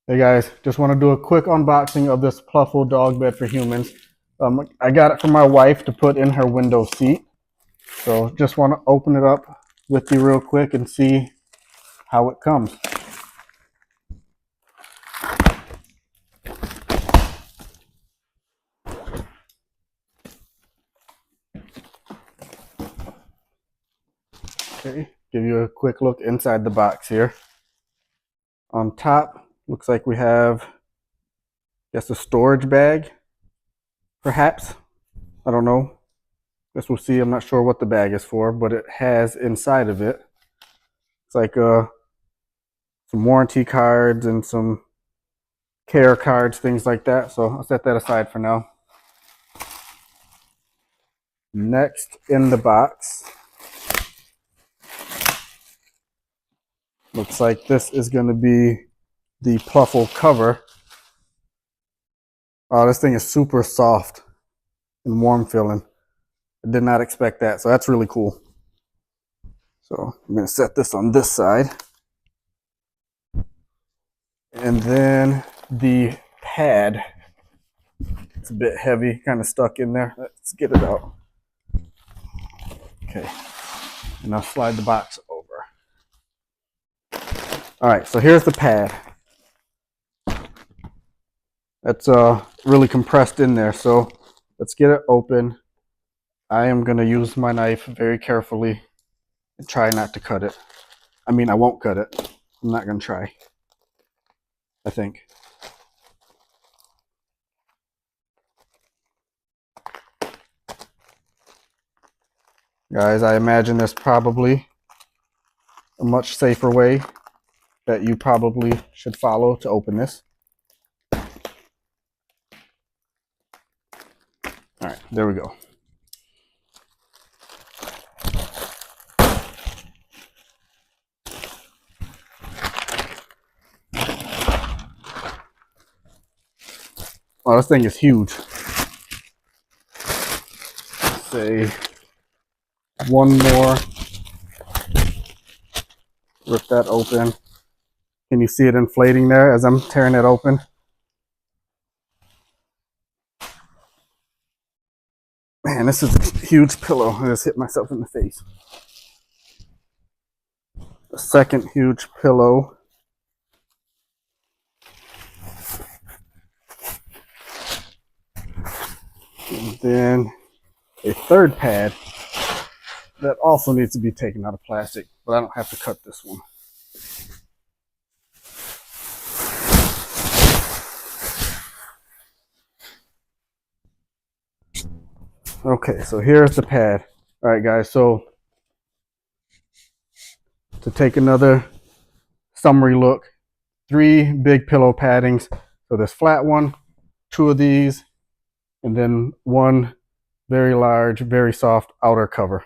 Hey guys, just want to do a quick unboxing of this Pluffle dog bed for humans. I got it for my wife to put in her window seat. So just want to open it up with you real quick and see how it comes. Okay, give you a quick look inside the box here. On top, looks like we have, I guess, a storage bag, perhaps. I don't know. Guess we'll see. I'm not sure what the bag is for, but it has inside of it. It's like some warranty cards and some care cards, things like that. So I'll set that aside for now. Next in the box, looks like this is going to be the Pluffle cover. Oh, this thing is super soft and warm feeling. I did not expect that, so that's really cool. So I'm going to set this on this side. And then the pad, it's a bit heavy, kind of stuck in there. Let's get it out. Okay, and I'll slide the box over. All right, so here's the pad. That's really compressed in there, so let's get it open. I am going to use my knife very carefully and try not to cut it. I mean, I won't cut it. I'm not going to try, I think. Guys, I imagine there's probably a much safer way that you probably should follow to open this. All right, there we go. Oh, this thing is huge. Let's say one more. Rip that open. Can you see it inflating there as I'm tearing it open? Man, this is a huge pillow. I just hit myself in the face. A second huge pillow. And then a third pad that also needs to be taken out of plastic, but I don't have to cut this one. Okay, so here's the pad. All right, guys, so to take another summary look, 3 big pillow paddings. So this flat one, 2 of these, and then one very large, very soft outer cover.